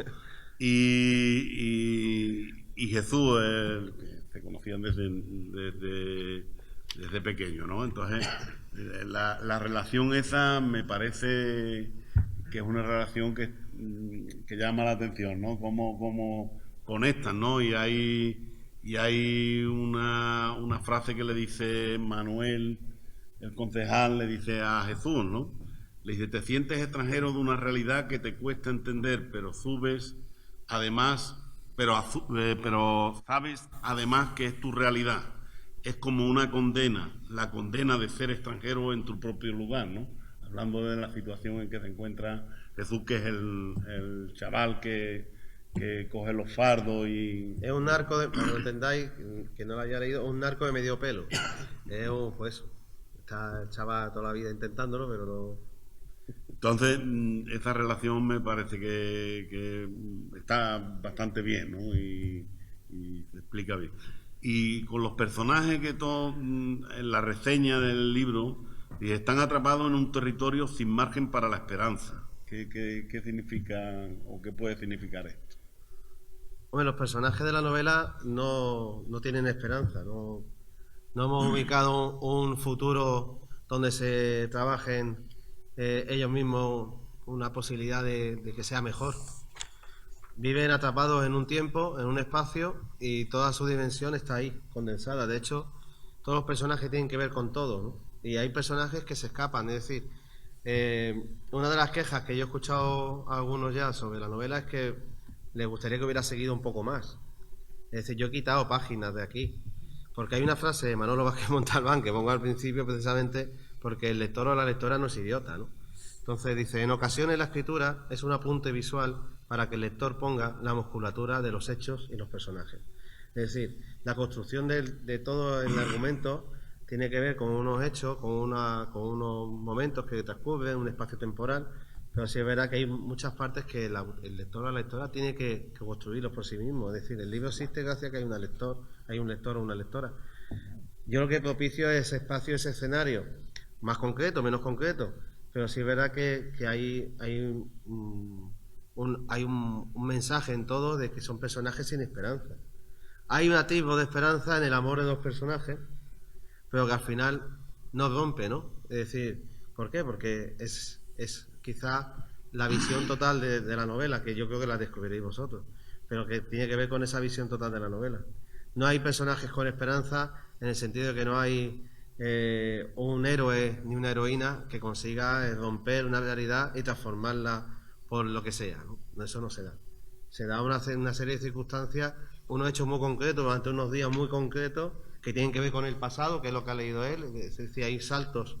Y Jesús, que se conocían desde pequeño, ¿no? Entonces, la relación esa me parece que es una relación que llama la atención, ¿no? Cómo conectan, ¿no? Y hay una frase que le dice Manuel, el concejal, le dice a Jesús, ¿no? Le dice: te sientes extranjero de una realidad que te cuesta entender, pero sabes además que es tu realidad. Es como una condena, la condena de ser extranjero en tu propio lugar, ¿no? Hablando de la situación en que se encuentra Jesús, que es el chaval que coge los fardos y... Es un narco, para que lo entendáis, que no lo haya leído, un narco de medio pelo. Pues está el chaval toda la vida intentándolo, pero no... Entonces, esa relación me parece que está bastante bien, ¿no? Y se explica bien. Y con los personajes que todos, en la reseña del libro, están atrapados en un territorio sin margen para la esperanza. ¿Qué significa o qué puede significar esto? Bueno, los personajes de la novela no tienen esperanza. No hemos ubicado un futuro donde se trabajen ellos mismos una posibilidad de que sea mejor. viven atrapados en un tiempo, en un espacio, y toda su dimensión está ahí, condensada. De hecho, todos los personajes tienen que ver con todo, ¿no? Y hay personajes que se escapan, es decir, una de las quejas que yo he escuchado a algunos ya sobre la novela es que les gustaría que hubiera seguido un poco más. Es decir, yo he quitado páginas de aquí, porque hay una frase de Manolo Vázquez Montalbán que pongo al principio precisamente porque el lector o la lectora no es idiota, ¿no? Entonces dice, en ocasiones la escritura es un apunte visual para que el lector ponga la musculatura de los hechos y los personajes. Es decir, la construcción de todo el argumento tiene que ver con unos hechos, con unos momentos que transcurren, un espacio temporal, pero sí es verdad que hay muchas partes que el lector o la lectora tiene que construirlos por sí mismo. Es decir, el libro existe gracias a que hay un lector o una lectora. Yo lo que propicio es ese espacio, ese escenario, más concreto, menos concreto, pero sí es verdad que hay un mensaje en todo de que son personajes sin esperanza. Hay un atisbo de esperanza en el amor de dos personajes, pero que al final no rompe, ¿no? Es decir, ¿por qué? Porque es quizá la visión total de la novela, que yo creo que la descubriréis vosotros, pero que tiene que ver con esa visión total de la novela. No hay personajes con esperanza en el sentido de que no hay un héroe ni una heroína que consiga romper una realidad y transformarla por lo que sea, ¿no? Eso no se da. Se da una serie de circunstancias, unos hechos muy concretos, durante unos días muy concretos, que tienen que ver con el pasado, que es lo que ha leído él. Es decir, hay saltos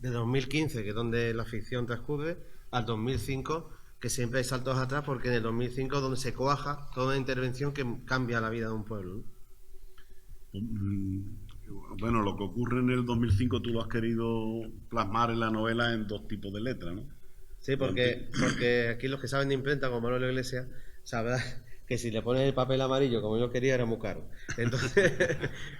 de 2015, que es donde la ficción transcurre, al 2005, que siempre hay saltos atrás, porque en el 2005 es donde se cuaja toda una intervención que cambia la vida de un pueblo, ¿no? Bueno, lo que ocurre en el 2005 tú lo has querido plasmar en la novela en dos tipos de letras, ¿no? Sí, porque aquí los que saben de imprenta, como Manuel Iglesias, sabrán que si le pones el papel amarillo como yo quería era muy caro. Entonces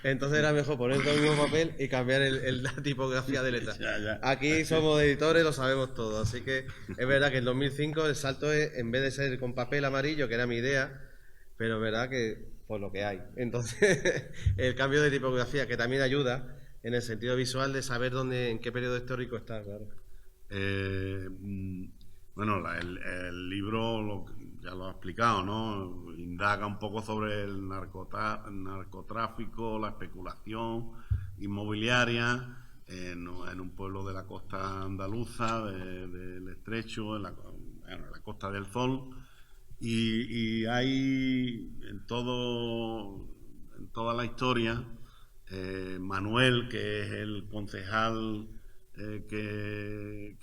era mejor poner todo el mismo papel y cambiar la tipografía de letra. Ya. Aquí somos editores, lo sabemos todo. Así que es verdad que en 2005 el salto es, en vez de ser con papel amarillo, que era mi idea, pero es verdad que por lo que hay. Entonces el cambio de tipografía, que también ayuda en el sentido visual de saber en qué periodo histórico está, claro. Bueno, el libro ya lo ha explicado, ¿no? Indaga un poco sobre el narcotráfico, la especulación inmobiliaria en un pueblo de la costa andaluza, del Estrecho, en la Costa del Sol, y hay en toda la historia Manuel, que es el concejal que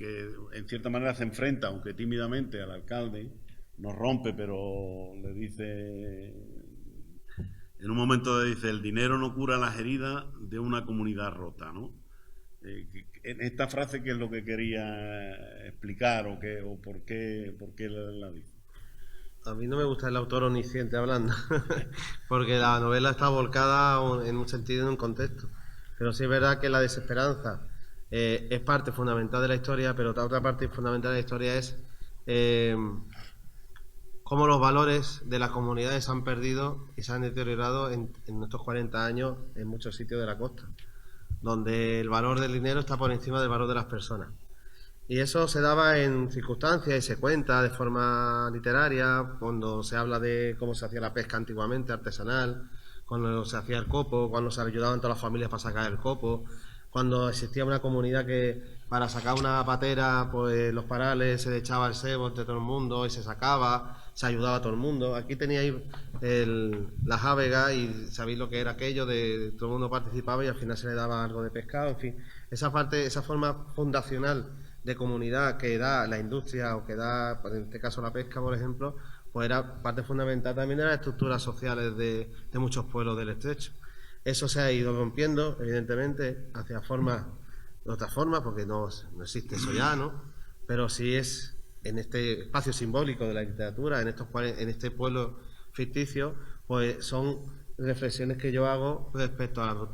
en cierta manera se enfrenta, aunque tímidamente, al alcalde, no rompe, pero le dice, en un momento le dice, el dinero no cura las heridas de una comunidad rota, ¿no? En esta frase, ¿qué es lo que quería explicar o por qué la dice? A mí no me gusta el autor omnisciente hablando, porque la novela está volcada en un sentido, en un contexto, pero sí es verdad que la desesperanza es parte fundamental de la historia, pero otra parte fundamental de la historia es cómo los valores de las comunidades se han perdido y se han deteriorado en estos 40 años en muchos sitios de la costa, donde el valor del dinero está por encima del valor de las personas. Y eso se daba en circunstancias y se cuenta de forma literaria, cuando se habla de cómo se hacía la pesca antiguamente, artesanal, cuando se hacía el copo, cuando se ayudaban todas las familias para sacar el copo, cuando existía una comunidad que para sacar una patera, pues los parales se le echaba el sebo entre todo el mundo y se sacaba, se ayudaba a todo el mundo. Aquí teníais la jávega y sabéis lo que era aquello, de todo el mundo participaba y al final se le daba algo de pescado, en fin. Esa parte, esa forma fundacional de comunidad que da la industria o que da, en este caso la pesca, por ejemplo, pues era parte fundamental también de las estructuras sociales de muchos pueblos del Estrecho. Eso se ha ido rompiendo, evidentemente, hacia otras formas, porque no existe eso ya, ¿no? Pero sí es en este espacio simbólico de la literatura, en este pueblo ficticio, pues son reflexiones que yo hago respecto al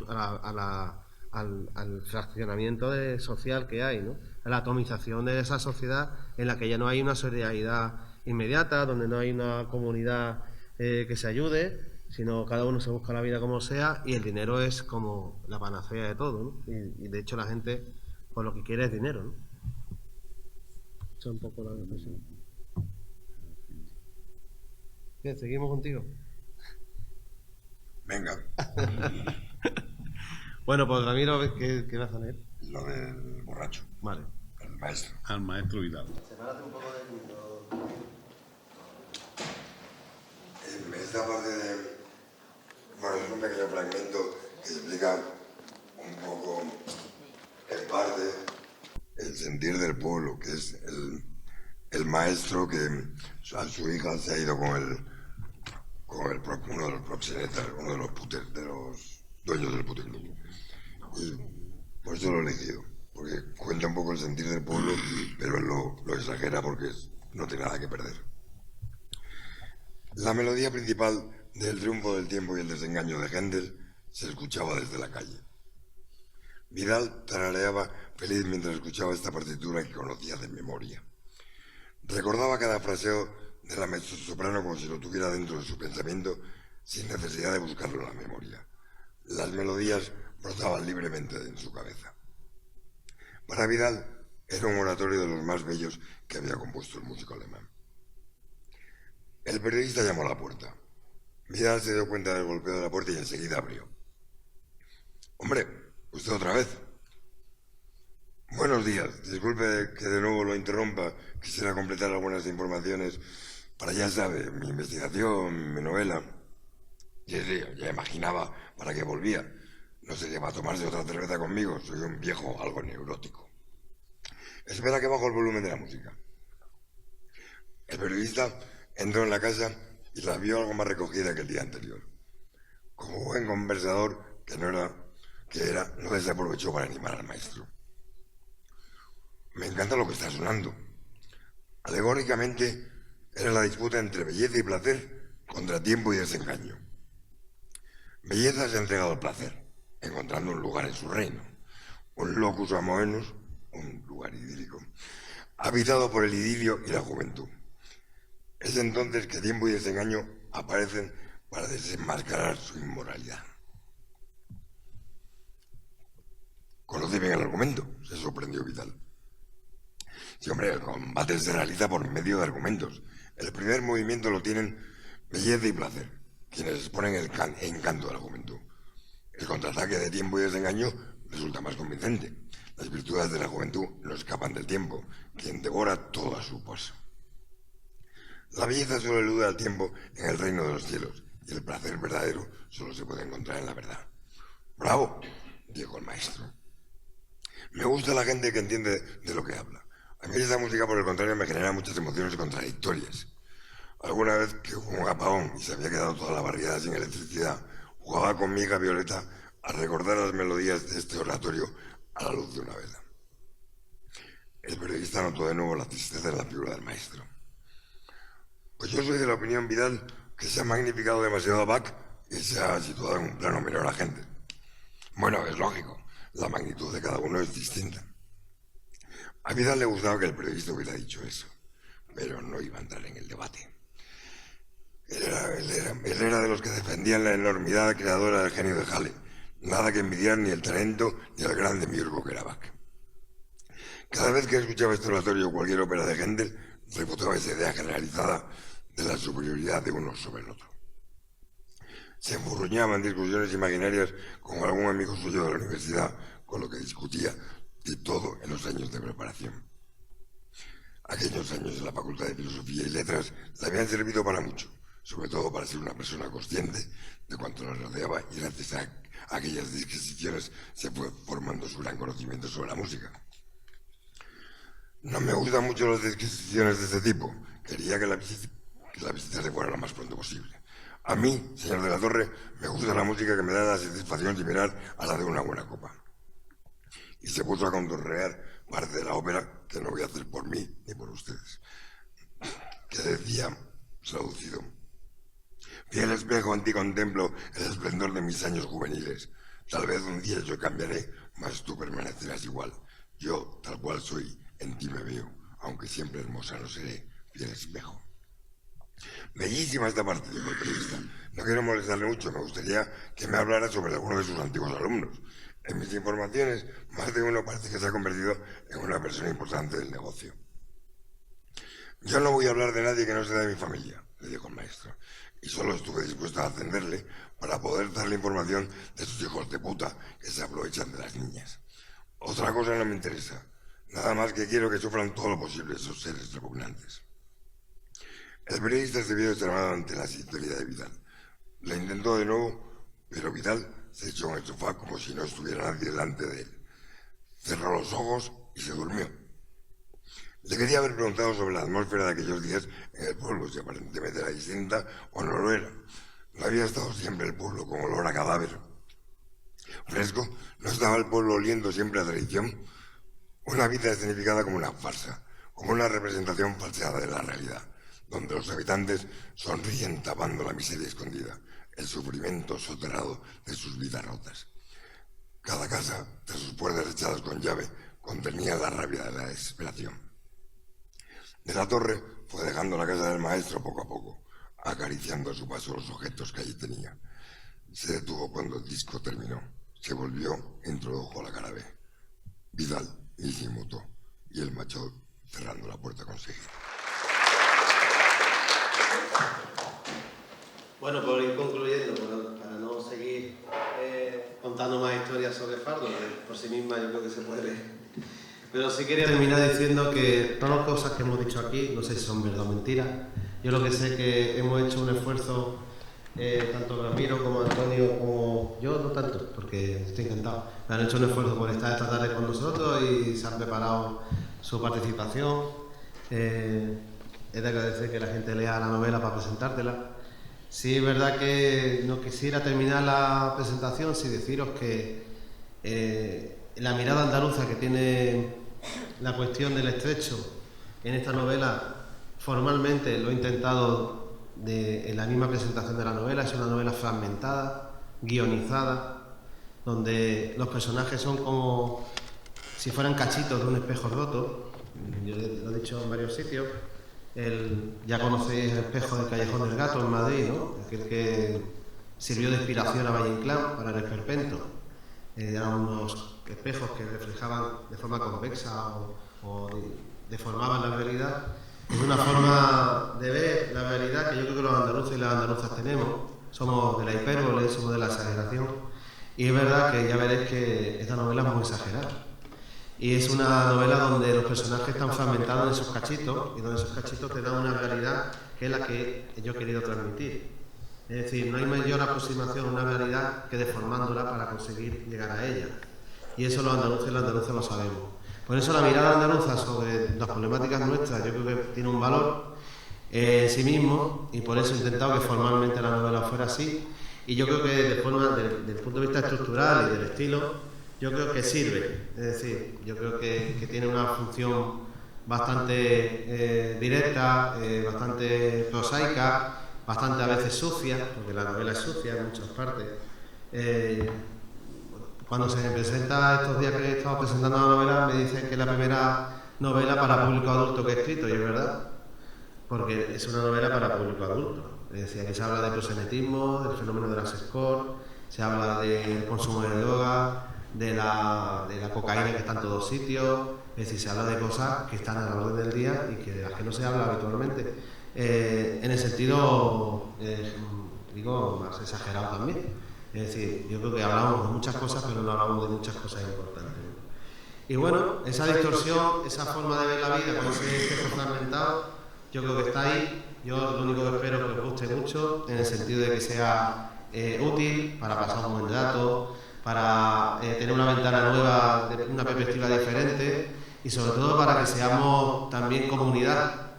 fraccionamiento social que hay, ¿no? A la atomización de esa sociedad en la que ya no hay una solidaridad inmediata, donde no hay una comunidad que se ayude, sino cada uno se busca la vida como sea y el dinero es como la panacea de todo, ¿no? Y de hecho la gente pues lo que quiere es dinero, ¿no? Eso es un poco la reflexión. ¿Qué? ¿Seguimos contigo? Venga. Bueno, pues Ramiro, ¿qué vas a leer? Lo del borracho. Vale. El maestro. Al maestro Vidal. Sepárate un poco de micro. En esta parte de... Bueno, es un pequeño fragmento que explica un poco, en parte, el sentir del pueblo, que es el maestro que a su hija se ha ido con uno de los proxenetas, uno de los dueños del puticlub. Y por eso lo he elegido, porque cuenta un poco el sentir del pueblo, pero él lo exagera porque no tiene nada que perder. La melodía principal del triunfo del tiempo y el desengaño de Händel se escuchaba desde la calle. Vidal tarareaba feliz mientras escuchaba esta partitura que conocía de memoria. Recordaba cada fraseo de la mezzosoprano como si lo tuviera dentro de su pensamiento, sin necesidad de buscarlo en la memoria. Las melodías brotaban libremente en su cabeza. Para Vidal era un oratorio de los más bellos que había compuesto el músico alemán. El periodista llamó a la puerta. Vidal se dio cuenta del golpeo de la puerta y enseguida abrió. «Hombre, usted otra vez». «Buenos días. Disculpe que de nuevo lo interrumpa. Quisiera completar algunas informaciones para, ya sabe, mi investigación, mi novela». «Sí, ya imaginaba para qué volvía. No sería para tomarse otra cerveza conmigo. Soy un viejo algo neurótico». «Espera que bajo el volumen de la música». El periodista entró en la casa y la vio algo más recogida que el día anterior. Como buen conversador que era, no desaprovechó para animar al maestro. «Me encanta lo que está sonando». Alegóricamente era la disputa entre belleza y placer contra tiempo y desengaño. Belleza se ha entregado al placer, encontrando un lugar en su reino, un locus amoenus, un lugar idílico, habitado por el idilio y la juventud. Es entonces que tiempo y desengaño aparecen para desenmascarar su inmoralidad. «¿Conoce bien el argumento?», se sorprendió Vidal. «Sí, hombre, el combate se realiza por medio de argumentos. El primer movimiento lo tienen belleza y placer, quienes exponen el encanto del argumento. El contraataque de tiempo y desengaño resulta más convincente. Las virtudes de la juventud no escapan del tiempo, quien devora todo a su paso. La belleza solo elude al tiempo en el reino de los cielos, y el placer verdadero solo se puede encontrar en la verdad». «Bravo», dijo el maestro. «Me gusta la gente que entiende de lo que habla. A mí esa música, por el contrario, me genera muchas emociones contradictorias. Alguna vez que hubo un apagón y se había quedado toda la barriada sin electricidad, jugaba con mi hija Violeta a recordar las melodías de este oratorio a la luz de una vela». El periodista notó de nuevo la tristeza de la figura del maestro. «Pues yo soy de la opinión, Vidal, que se ha magnificado demasiado a Bach y se ha situado en un plano menor a la gente». «Bueno, es lógico. La magnitud de cada uno es distinta». A Vidal le gustaba que el periodista hubiera dicho eso, pero no iba a entrar en el debate. Él era de los que defendían la enormidad creadora del genio de Halle, nada que envidiar ni el talento ni el gran demiurgo que era Bach. Cada vez que escuchaba este oratorio o cualquier ópera de Händel, refutaba esa idea generalizada de la superioridad de uno sobre el otro. Se enfurruñaba en discusiones imaginarias con algún amigo suyo de la universidad, con lo que discutía de todo en los años de preparación. Aquellos años en la Facultad de Filosofía y Letras le habían servido para mucho, sobre todo para ser una persona consciente de cuanto nos rodeaba, y gracias a aquellas disquisiciones se fue formando su gran conocimiento sobre la música. No me gustan mucho las disquisiciones de este tipo. Quería que la visita se fuera lo más pronto posible. A mí, señor de la Torre, me gusta la música que me da la satisfacción similar a la de una buena copa. Y se puso a contorrear parte de la ópera que no voy a hacer por mí ni por ustedes. Que decía, traducido: «Fiel espejo, en ti contemplo el esplendor de mis años juveniles. Tal vez un día yo cambiaré, mas tú permanecerás igual. Yo, tal cual soy, en ti me veo, aunque siempre hermosa no seré, fiel espejo». Bellísima esta parte, dijo el periodista. No quiero molestarle mucho, me gustaría que me hablara sobre alguno de sus antiguos alumnos. En mis informaciones, más de uno parece que se ha convertido en una persona importante del negocio. «Yo no voy a hablar de nadie que no sea de mi familia», le dijo el maestro, y solo estuve dispuesto a atenderle para poder darle información de sus hijos de puta que se aprovechan de las niñas. Otra cosa no me interesa, nada más que quiero que sufran todo lo posible esos seres repugnantes. El periodista se vio extremadamente ante la sinceridad de Vidal. La intentó de nuevo, pero Vidal se echó en el sofá como si no estuviera nadie delante de él. Cerró los ojos y se durmió. Le quería haber preguntado sobre la atmósfera de aquellos días en el pueblo, si aparentemente era distinta o no lo era. No había estado siempre el pueblo con olor a cadáver. Fresco, ¿no estaba el pueblo oliendo siempre a traición? Una vida escenificada como una farsa, como una representación falseada de la realidad, donde los habitantes sonríen tapando la miseria escondida, el sufrimiento soterrado de sus vidas rotas. Cada casa, de sus puertas echadas con llave, contenía la rabia de la desesperación. De la Torre fue dejando la casa del maestro poco a poco, acariciando a su paso los objetos que allí tenía. Se detuvo cuando el disco terminó, se volvió e introdujo la cara B. Vidal y se inmutó, y el macho cerrando la puerta con sigilo. Bueno, por ir concluyendo, para no seguir contando más historias sobre Fardo, que por sí misma yo creo que se puede. Pero sí quería terminar diciendo que todas las cosas que hemos dicho aquí, no sé si son verdad o mentira. Yo lo que sé es que hemos hecho un esfuerzo, tanto Ramiro como Antonio, como yo, no tanto, porque estoy encantado. Me han hecho un esfuerzo por estar esta tarde con nosotros y se han preparado su participación. Es de agradecer que la gente lea la novela para presentártela. Sí, es verdad que no quisiera terminar la presentación sin deciros que la mirada andaluza que tiene la cuestión del estrecho en esta novela, formalmente lo he intentado en la misma presentación de la novela. Es una novela fragmentada, guionizada, donde los personajes son como si fueran cachitos de un espejo roto. Yo lo he dicho en varios sitios. Ya conocéis el espejo del Callejón del Gato en Madrid, ¿no? Aquel que sirvió de inspiración a Valle Inclán para el esperpento. Eran unos espejos que reflejaban de forma convexa o deformaban la realidad. Es una forma de ver la realidad que yo creo que los andaluces y las andaluzas tenemos. Somos de la hipérbole, somos de la exageración. Y es verdad que ya veréis que esta novela es muy exagerada. Y es una novela donde los personajes están fragmentados en esos cachitos y donde esos cachitos te dan una realidad que es la que yo he querido transmitir. Es decir, no hay mayor aproximación a una realidad que deformándola para conseguir llegar a ella. Y eso los andaluces y las andaluzas lo sabemos. Por eso la mirada andaluza sobre las problemáticas nuestras yo creo que tiene un valor en sí mismo, y por eso he intentado que formalmente la novela fuera así. Y yo creo que desde el punto de vista estructural y del estilo, yo creo que sirve. Es decir, yo creo que tiene una función bastante directa, bastante prosaica, bastante a veces sucia, porque la novela es sucia en muchas partes. Cuando se me presenta estos días que he estado presentando la novela, me dicen que es la primera novela para público adulto que he escrito, y es verdad, porque es una novela para público adulto. Es decir, aquí se habla de proxenetismo, del fenómeno de las escort, se habla del consumo de drogas, de la cocaína que está en todos sitios. Es decir, se habla de cosas que están a la orden del día y que de las que no se habla habitualmente. En el sentido, digo, más exagerado también. Es decir, yo creo que hablamos de muchas cosas, pero no hablamos de muchas cosas importantes. Y bueno, esa distorsión, esa forma de ver la vida con ese espejo fragmentado, yo creo que está ahí. Yo lo único que espero es que os guste mucho, en el sentido de que sea útil para pasar un buen rato, para tener una ventana nueva, una perspectiva diferente, y sobre todo para que seamos también comunidad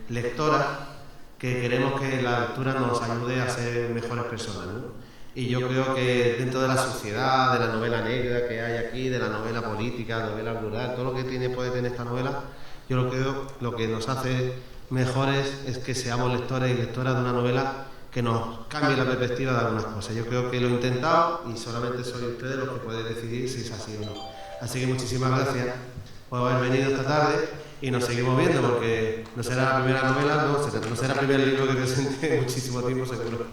lectora, que queremos que la lectura nos ayude a ser mejores personas, ¿no? Y yo creo que dentro de la sociedad, de la novela negra que hay aquí, de la novela política, novela rural, todo lo que puede tener esta novela, yo creo que lo que nos hace mejores es que seamos lectores y lectoras de una novela que nos cambie la perspectiva de algunas cosas. Yo creo que lo he intentado y solamente sois ustedes los que pueden decidir si es así o no. Así que muchísimas gracias por haber venido esta tarde, y nos seguimos viendo, porque no será la primera novela, no será el primer libro que presente en muchísimo tiempo, seguro.